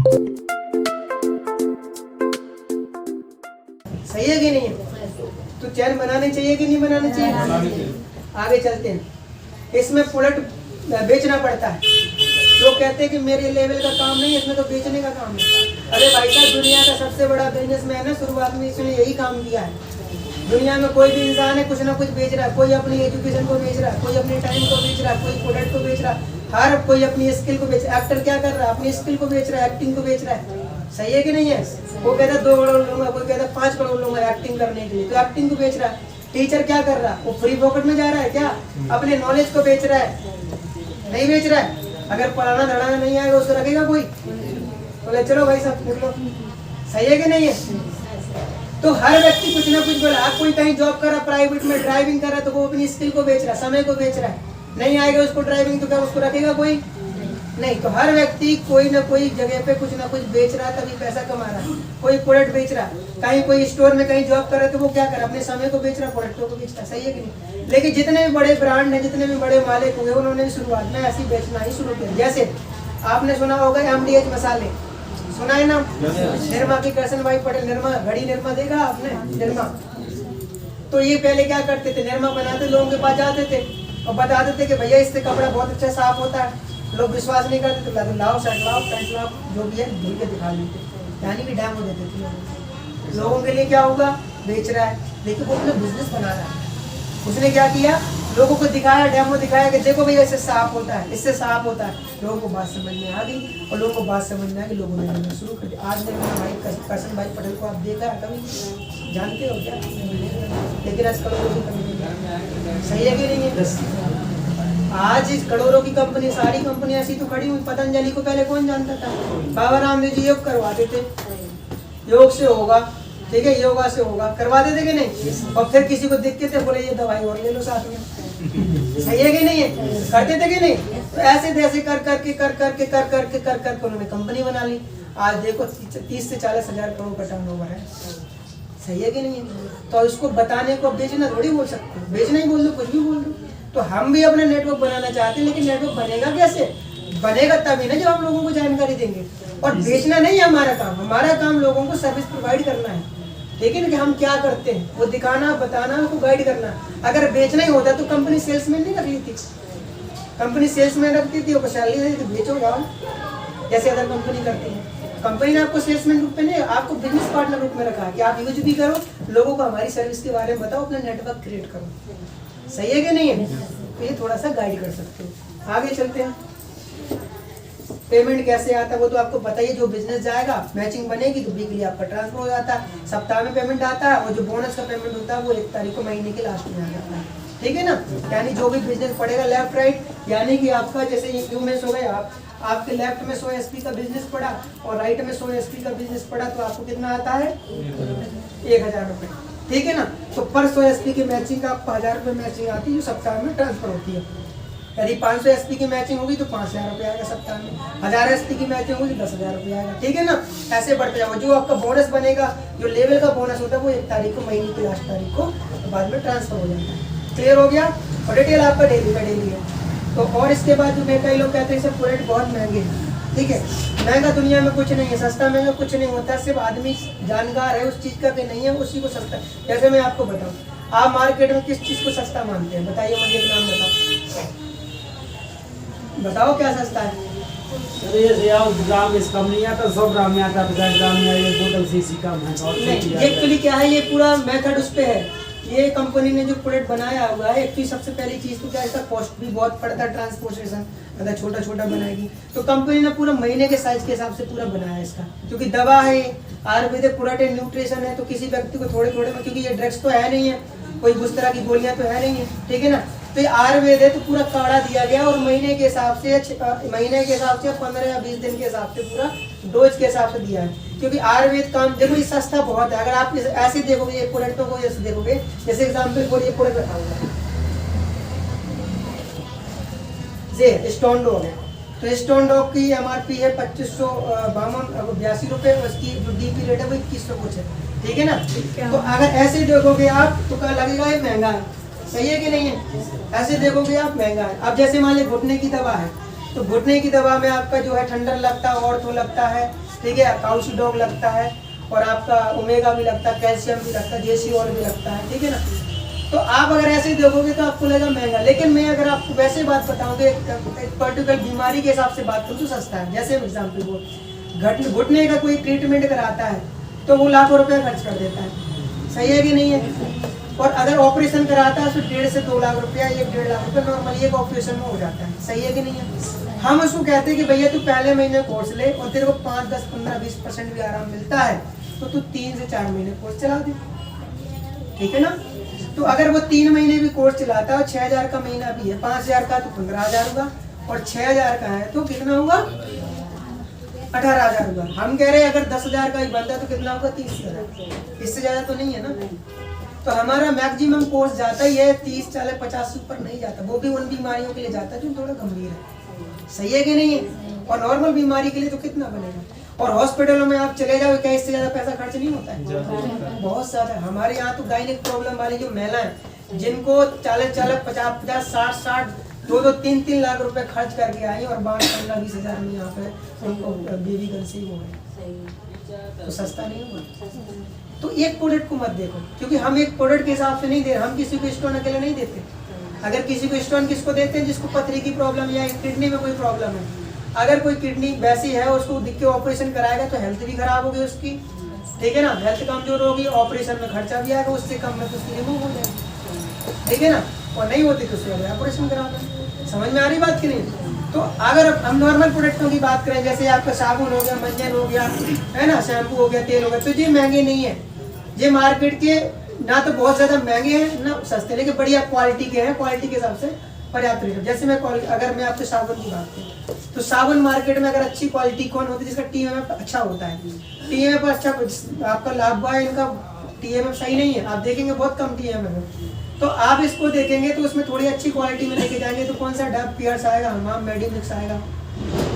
सही है कि नहीं है? तो चैन बनाने चाहिए कि नहीं बनाने चाहिए? आगे चलते हैं। इसमें प्रोडक्ट बेचना पड़ता है। लोग कहते हैं कि मेरे लेवल का काम नहीं है, इसमें तो बेचने का काम है। अरे भाई साहब, दुनिया का सबसे बड़ा बिजनेसमैन है, शुरुआत में इसने यही काम किया है। दुनिया में कोई भी इंसान है कुछ ना कुछ बेच रहा है। कोई अपनी एजुकेशन को बेच रहा है, कोई अपने टाइम को बेच रहा है, कोई प्रोडक्ट को बेच रहा है, हर कोई अपनी स्किल को बेच रहा है। एक्टर क्या कर रहा है? अपनी स्किल को बेच रहा है, एक्टिंग को बेच रहा है। सही है कि नहीं है? वो कहता है 2 करोड़ लूंगा, कोई कहता है 5 करोड़ लूंगा एक्टिंग करने के लिए, तो एक्टिंग को बेच रहा है। टीचर क्या कर रहा है? वो फ्री पॉकेट में जा रहा है क्या? अपने नॉलेज को बेच रहा है? नहीं बेच रहा है। अगर पढ़ाना धड़ाना नहीं आएगा उसको रखेगा कोई? बोले चलो भाई सब निकलो। सही है कि नहीं है? तो हर व्यक्ति कुछ ना कुछ बोला। कोई कहीं जॉब कर रहा है, प्राइवेट में ड्राइविंग कर रहा है, तो वो अपनी स्किल को बेच रहा है, समय को बेच रहा है। नहीं आएगा उसको ड्राइविंग तो क्या उसको रखेगा कोई? नहीं। तो हर व्यक्ति कोई ना कोई जगह पे कुछ ना कुछ बेच रहा है, तभी पैसा कमा रहा है। कोई प्रोडक्ट बेच रहा है, कहीं कोई स्टोर में कहीं जॉब कर रहा है, तो वो क्या कर रहा है? अपने समय को बेच रहा है, प्रोडक्टों को बेच रहा है। सही है कि नहीं? लेकिन जितने भी बड़े ब्रांड हैं, जितने भी बड़े मालिक हुए, उन्होंने शुरुआत में ऐसी बेचना ही शुरू किया। जैसे आपने सुना होगा MDH मसाले, सुना है ना? निर्मा की करसन भाई पटेल, निर्मा घड़ी निर्मा देखा आपने? निर्मा। तो ये पहले क्या करते थे? निर्मा बनाते लोगों के पास जाते थे और बताते थे कि भैया इससे कपड़ा बहुत अच्छा साफ होता है। लोग विश्वास नहीं करते तो लाओ शर्ट लाओ पैंट लाओ जो भी है धुल के दिखा देते, यानी कि डैम हो देते थे। लोगों के लिए क्या होगा? बेच रहा है, लेकिन वो अपना बिजनेस बना रहा है। उसने क्या किया? लोगों को दिखाया, डेमो दिखाया कि देखो भैया इससे साफ होता है, इससे साफ होता है। लोगों को बात समझ में आ गई और लोगों को बात समझ में आ गई, लोगों ने लेना शुरू कर दिया। आज मेरे भाई करसन भाई पटेल को आप देखा है कभी? जानते हो क्या? लेकिन आज करोड़ों की कंपनी। सही है कि नहीं है? आज इस करोड़ों की कंपनी, सारी कंपनी ऐसी तो खड़ी हुई। पतंजलि को पहले कौन जानता था? बाबा रामदेव जी योग करवाते थे, योग से होगा, ठीक है, योगा से होगा, करवा देते कि नहीं? और फिर किसी को दिक्कत है बोले ये दवाई और ले लो साथ में। सही है कि नहीं है? करते थे कि नहीं? तो ऐसे जैसे कर करके उन्होंने कंपनी बना ली। आज देखो 30 से 40 हजार करोड़ का टर्नओवर है। सही है कि नहीं है? तो इसको बताने को बेचना थोड़ी बोल सकते हो, बेचना ही बोल दो, कुछ भी बोल दो। तो हम भी अपना नेटवर्क बनाना चाहते हैं, लेकिन नेटवर्क बनेगा कैसे? बनेगा तभी ना जब हम लोगों को जानकारी देंगे। और बेचना नहीं है हमारा काम, हमारा काम लोगों को सर्विस प्रोवाइड करना है। लेकिन कि हम क्या करते हैं वो दिखाना, बताना, उनको गाइड करना। अगर बेचना ही होता तो कंपनी सेल्समैन नहीं रख ली थी। कंपनी सेल्समैन रखती थी, वो सैलरी देती थी, बेचो जाओ, जैसे अदर कंपनी करती है। कंपनी ने आपको सेल्समैन रूप में नहीं, आपको बिजनेस पार्टनर रूप में रखा है कि आप यूज भी करो, लोगों को हमारी सर्विस के बारे में बताओ, अपना नेटवर्क क्रिएट करो। सही है कि नहीं है? तो ये थोड़ा सा गाइड कर सकते हो। आगे चलते हैं। पेमेंट कैसे आता है वो तो आपको बताइए। जो बिजनेस जाएगा, मैचिंग बनेगी तो वीकली आपका ट्रांसफर हो जाता है, सप्ताह में पेमेंट आता है, और जो बोनस का पेमेंट होता है वो 1 तारीख को महीने के लास्ट में आ जाता है। ठीक है ना? यानी जो भी बिजनेस पड़ेगा लेफ्ट राइट, यानी कि आपका जैसे यूमेंस हो गया, आपके लेफ्ट में 100 SP का बिजनेस पड़ा और राइट में 100 SP का बिजनेस पड़ा, तो आपको कितना आता है? 1000 रुपये। ठीक है ना? तो पर 100 SP की मैचिंग का आपको 1000 रुपये मैचिंग आती है, जो सप्ताह में ट्रांसफर होती है। यदि 500 SP की मैचिंग होगी तो 5000 रुपये आएगा सप्ताह में। 1000 SP की मैचिंग होगी तो 10,000 रुपये आएगा। ठीक है ना? ऐसे बढ़ते जाओ। जो आपका बोनस बनेगा, जो लेवल का बोनस होता है, वो 1 तारीख को, महीने की लास्ट तारीख को बाद में ट्रांसफर हो जाता है। क्लियर हो गया? और डिटेल आपका डेली का डेली है। तो और इसके बाद जो कई लोग कहते हैं सर प्रोडक्ट बहुत महंगे हैं। ठीक है, महंगा दुनिया में कुछ नहीं है, सस्ता महंगा कुछ नहीं होता। सिर्फ आदमी जानकार है उस चीज़ का कि नहीं है, उसी को सस्ता। जैसे मैं आपको बताऊँ, आप मार्केट में किस चीज़ को सस्ता मानते हैं? बताइए, मुझे एक नाम बताओ क्या सस्ता है? ग्राम इसका नहीं आता, 100 ग्राम में आता, 50 ग्राम में ये बोतल सीसी का नहीं। एक्चुअली क्या है, ये पूरा मेथड उस पे है। ये कंपनी ने जो प्रोडक्ट बनाया हुआ है, एक्चुअली सबसे पहली चीज़ तो क्या है, इसका कॉस्ट भी बहुत पड़ता है, ट्रांसपोर्टेशन, अगर छोटा छोटा बनाएगी तो कंपनी ने पूरा महीने के साइज के हिसाब से पूरा बनाया है इसका। क्योंकि दवा है, आयुर्वेदिक प्रोडक्ट है, न्यूट्रिशन है, तो किसी व्यक्ति को थोड़े थोड़े में, क्योंकि ये ड्रग्स तो है नहीं है, कोई उस तरह की गोलियाँ तो है नहीं है। ठीक है ना? तो ये आयुर्वेद है, तो पूरा काढ़ा दिया गया और महीने के हिसाब से 15 या 20 दिन के हिसाब से पूरा डोज के हिसाब से दिया है। क्योंकि आयुर्वेद काम देखो ये सस्ता बहुत है। अगर आप ऐसे देखोगे ये प्रोडक्टों को, जैसे देखोगे, जैसे एग्जाम्पल बोलिए प्रोडक्ट रखा हुआ है स्टोन डॉग है, तो स्टोन डॉग की MRP है 2582 रुपये, उसकी जो DP रेट है वो 2100 कुछ है। ठीक है ना? तो अगर ऐसे देखोगे आप तो क्या लगेगा ये महंगा है। सही है कि नहीं है? ऐसे देखोगे आप महंगा है। अब जैसे मान लीजिए घुटने की दवा है, तो घुटने की दवा में आपका जो है ठंडर लगता है, ऑर्थो लगता है, ठीक है, काउचिडॉग लगता है और आपका ओमेगा भी लगता है, कैल्शियम भी लगता है, देसी ऑयल भी लगता है, ठीक है ना। तो आप अगर ऐसे देखोगे तो आपको लगेगा महंगा, लेकिन मैं अगर आपको वैसे बात बताऊँ कि एक पर्टिकुलर बीमारी के हिसाब से बात करूँ तो सस्ता है। जैसे एग्जाम्पल वो घुटने का कोई ट्रीटमेंट कराता है तो वो लाखों रुपया खर्च कर देता है, सही है कि नहीं है। और अगर ऑपरेशन कराता है तो 1.5 से 2 लाख रुपया, 1-1.5 लाख रुपया नॉर्मली एक ऑपरेशन में हो जाता है, सही है कि नहीं है। हम उसको कहते हैं कि भैया तू पहले महीने कोर्स ले और तेरे को 5, 10, 15, 20% भी आराम मिलता है तो तू 3 से 4 महीने कोर्स चला दे, ठीक है ना। तो अगर वो 3 महीने भी कोर्स चलाता है और 6,000 का महीना भी है, 5,000 का तो 15,000 होगा और 6,000 का है तो कितना होगा 18,000 होगा। हम कह रहे हैं अगर 10,000 का ही बनता है तो कितना होगा 30,000, इससे ज्यादा तो नहीं है ना। तो हमारा मैक्सिमम कोर्स जाता ही है 30, 40, 50 से ऊपर नहीं जाता, वो भी उन बीमारियों के लिए जाता है जो थोड़ा गंभीर है, सही है कि नहीं है। और नॉर्मल बीमारी के लिए तो कितना बनेगा। और हॉस्पिटलों में आप चले जाओ क्या इससे ज्यादा पैसा खर्च नहीं होता है, बहुत ज्यादा। हमारे यहाँ तो गायनिक प्रॉब्लम वाली जो महिला है जिनको 40, 50, 60, 2-2, 3-3 लाख रुपए खर्च करके आई और 15-20 हजार में यहाँ पे उनको बेबी कंसीव हो गए, तो सस्ता नहीं होगा। तो एक प्रोडक्ट को मत देखो, क्योंकि हम एक प्रोडक्ट के हिसाब से नहीं दे रहे, हम किसी को स्टोन अकेले नहीं देते। अगर किसी को स्टोन किसको देते हैं, जिसको पथरी की प्रॉब्लम या किडनी में कोई प्रॉब्लम है। अगर कोई किडनी वैसी है उसको दिख के ऑपरेशन कराएगा तो हेल्थ भी खराब होगी उसकी, ठीक है ना, हेल्थ कमजोर होगी, ऑपरेशन में खर्चा भी आएगा, उससे कम में तो उसकी रिमूव हो जाएगी, ठीक है ना। और नहीं होती तो उससे ऑपरेशन कराओगे, समझ में आ रही बात की नहीं। तो अगर हम नॉर्मल प्रोडक्टों की बात करें, जैसे आपका साबुन हो गया, मंजन हो गया, है ना, शैम्पू हो गया, तेल हो गया, तो ये महंगे नहीं है, ये मार्केट के ना तो बहुत ज्यादा महंगे हैं ना सस्ते, लेकिन बढ़िया क्वालिटी के हैं, क्वालिटी के हिसाब से पर्याप्त रेट। जैसे मैं अगर मैं आपसे साबुन की बात करूँ तो साबुन मार्केट में अगर अच्छी क्वालिटी कौन होती है, जिसका TMF अच्छा होता है, TMF अच्छा आपका लाभ है, इनका TMF सही नहीं है, आप देखेंगे बहुत कम TMF है। तो आप इसको देखेंगे तो उसमें थोड़ी अच्छी क्वालिटी में लेके जाएंगे तो कौन सा डब, पियर्स आएगा, हमाम मेडिमिक्स आएगा,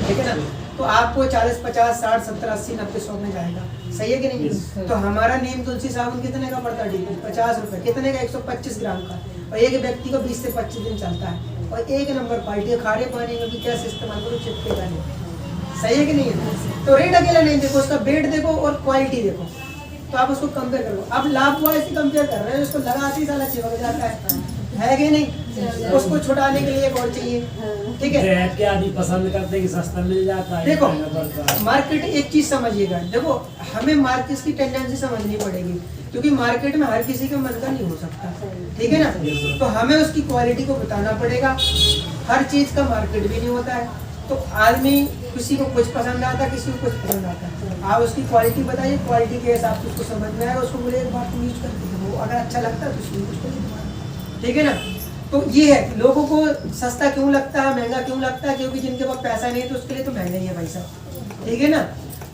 ठीक है ना। तो आपको 40, 50, 60, 70, 80, 90, 100 में जाएगा, सही है कि नहीं। तो हमारा नीम तुलसी साबुन कितने का पड़ता है, 50 रुपए, कितने का, 125 ग्राम का, और एक व्यक्ति को 20 से 25 दिन चलता है, और एक नंबर क्वालिटी है। खारे पानी में भी कैसे इस्तेमाल करो, चिपकेगा नहीं, सही है कि नहीं है। तो रेट अकेला नहीं देखो, उसका वेट देखो और क्वालिटी देखो, तो आप उसको कंपेयर करो। अब लाभ वाले से कंपेयर कर रहे हैं, उसको लगाते ही साला चिपक जाता है कि नहीं, उसको छुटाने के लिए एक और चाहिए, ठीक है। के आदमी पसंद करते हैं कि सस्ता मिल जाता है। देखो मार्केट एक चीज समझिएगा, देखो हमें मार्केट की टेंडेंसी समझनी पड़ेगी, क्योंकि मार्केट में हर किसी का मन का नहीं हो सकता, ठीक है ना। तो हमें उसकी क्वालिटी को बताना पड़ेगा, हर चीज का मार्केट भी नहीं होता है। तो आदमी किसी को कुछ पसंद आता है, किसी को कुछ पसंद आता है, आप उसकी क्वालिटी बताइए, क्वालिटी के हिसाब से उसको समझ में आएगा, उसको बोले एक बार तुम यूज करके वो अगर अच्छा लगता है तो उसको यूज करिए, ठीक है ना। तो ये है, लोगों को सस्ता क्यों लगता है, महंगा क्यों लगता है, क्योंकि जिनके पास पैसा नहीं है तो उसके लिए तो महंगा ही है भाई साहब, ठीक है ना।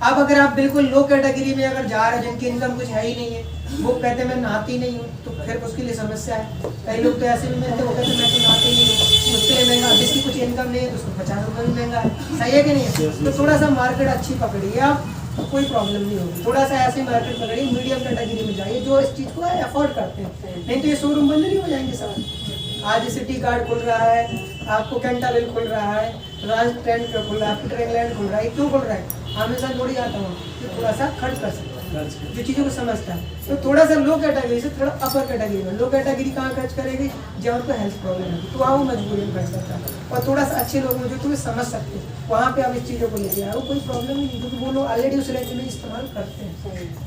अब अगर आप बिल्कुल लो कैटेगरी में अगर जा रहे हैं, जिनकी इनकम कुछ है ही नहीं है, वो कहते हैं मैं नहाती नहीं हूँ, तो फिर उसके लिए समस्या है। कई लोग तो ऐसे भी मिलते, वो कहते हैं मैं तो नहाती नहीं हूँ, उसके लिए महंगा। जिसकी कुछ इनकम नहीं है तो उसको 50 रुपये भी महंगा है, सही है कि नहीं है। तो थोड़ा सा मार्केट अच्छी पकड़िए आप, तो कोई प्रॉब्लम नहीं होगी। थोड़ा सा ऐसी मार्केट पकड़िए, मीडियम कैटेगरी में जाइए, जो इस चीज़ को अफोर्ड करते हैं, नहीं तो ये शोरूम बंद नहीं हो जाएंगे सब। आज सिटी कार्ड खुल रहा है, आपको कैंटाबिल खुल रहा है, राज ट्रेंड खुल रहा है, ट्रेनलैंड खुल रहा है, क्यों खुल रहा है, हमेशा थोड़ी आता हूँ कि थोड़ा सा खर्च कर सकता है, जो चीज़ों को समझता है। तो थोड़ा सा लो कैटेगरी से थोड़ा अपर कैटेगरी में, लो कैटेगरी कहाँ खर्च करेगी, जब उनको हेल्थ प्रॉब्लम है तो वहाँ वो मजबूरी में खर्च करता है। और थोड़ा सा अच्छे लोग जो तुम्हें समझ सकते हैं, वहाँ पे आप इस चीज़ों को लेके आए, वो कोई प्रॉब्लम ही नहीं, क्योंकि वो लोग ऑलरेडी उस रेंज में इस्तेमाल करते हैं,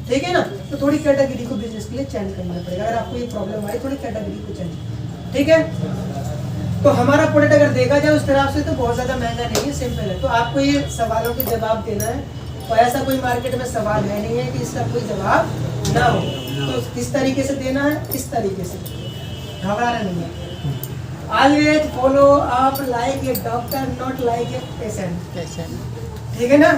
ठीक है ना। तो थोड़ी कैटेगरी को बिजनेस के लिए चेंज करना पड़ेगा, अगर आपको ये प्रॉब्लम आई थोड़ी कैटेगरी को चेंज, ठीक है। तो हमारा प्रोडक्ट अगर देखा जाए उस तरफ से तो बहुत ज़्यादा महंगा नहीं है, सिंपल है। तो आपको ये सवालों के जवाब देना है, और ऐसा कोई मार्केट में सवाल है नहीं है कि इसका कोई जवाब ना हो। तो किस तरीके से देना है, इस तरीके से, घबराना नहीं है। Always follow up like a doctor, not like a patient, ठीक है ना।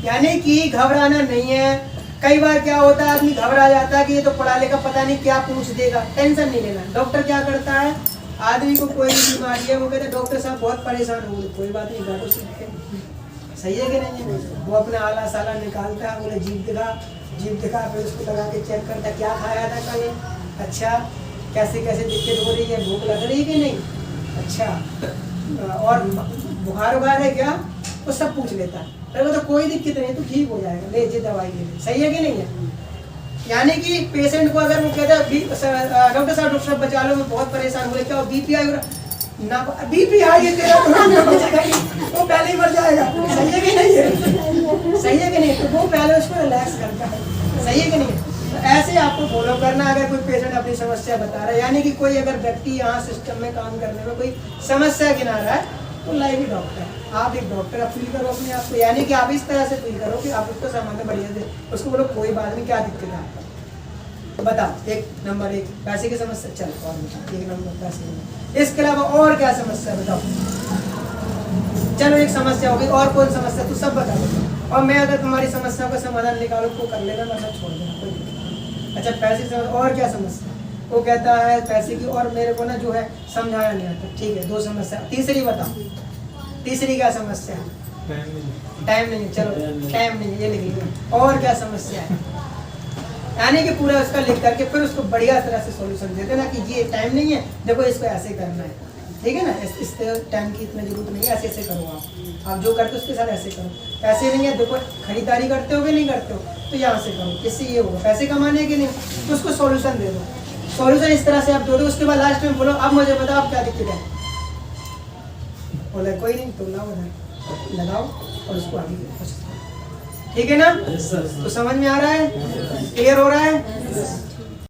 यानी कि घबराना नहीं है। कई बार क्या होता है, आदमी घबरा जाता है कि ये तो पढ़ा लिखा पता नहीं क्या पूछ देगा, टेंशन नहीं लेना। डॉक्टर क्या करता है, आदमी को कोई बीमारी है, वो कहते डॉक्टर साहब बहुत परेशान हो, कोई बात नहीं, डॉक्टर सीखते, सही है कि नहीं है। वो अपना आला साला निकालता है, बोले जीभ दिखा, फिर उसको लगा के चेक करता है क्या खाया था कल, अच्छा कैसे कैसे दिक्कत हो रही है, भूख लग रही है कि नहीं, अच्छा और बुखार है क्या, वो सब पूछ लेता है। अरे तो कोई दिक्कत नहीं, तू ठीक हो जाएगा, ले ये दवाई ले ले। सही है कि नहीं है? यानी कि पेशेंट को अगर वो कहता है डॉक्टर साहब बचा लो, मैं बहुत परेशान हो रहा, क्या बीपी हाई हो रहा ना, बीपी हाई है तेरा वो पहले ही मर जाएगा। सही है कि नहीं है? सही है कि नहीं? तो वो पहले उसको रिलैक्स करता है। सही है कि नहीं? तो ऐसे आपको फॉलो करना। अगर कोई पेशेंट अपनी समस्या बता रहा है, यानी कि कोई अगर व्यक्ति यहाँ सिस्टम में काम करने में कोई समस्या गिना रहा है, तो लाइव ही डॉक्टर है। आप एक डॉक्टर का फील करो अपने आप को, यानी कि आप इस तरह से फील करो कि आप उसको सामान्य बढ़िया दे, उसको बोलो कोई बात नहीं, क्या दिक्कत है आपको बताओ। एक नंबर एक पैसे की समस्या, चलो और बताओ। एक नंबर पैसे, इसके अलावा और क्या समस्या बताओ। चलो एक समस्या होगी, और कौन समस्या, तू सब बता दो, और मैं अगर तुम्हारी समस्या का समाधान निकालू तो कर लेना, वरना छोड़ देना, कोई दिक्कत नहीं। अच्छा पैसे की समस्या, और क्या समस्या? वो कहता है पैसे की, और मेरे को ना जो है समझाया नहीं आता। ठीक है, दो समस्या। तीसरी बताओ, तीसरी क्या समस्या है? टाइम नहीं, चलो टाइम नहीं, ये लिख लिया। और क्या समस्या है? यानी कि पूरा उसका लिख करके फिर उसको बढ़िया तरह से सॉल्यूशन दे देना कि ये टाइम नहीं है, देखो इसको ऐसे करना है, ठीक है ना, इस टाइम की इतनी जरूरत नहीं है, ऐसे ऐसे करो आप जो करते हो उसके साथ ऐसे करो। पैसे नहीं है, देखो खरीदारी करते हो कि नहीं करते हो, तो यहाँ से करो, इससे ये होगा, पैसे कमाने के नहीं, तो उसको सॉल्यूशन दे दो। सॉल्यूशन इस तरह से आप दो दो, उसके बाद लास्ट में बोलो अब मुझे बताओ आप क्या दिक्कत है। बोला कोई नहीं, तो लाओ उधर लगाओ और उसको आगे कोशिश करो। ठीक है ना? तो समझ में आ रहा है? क्लियर हो रहा है?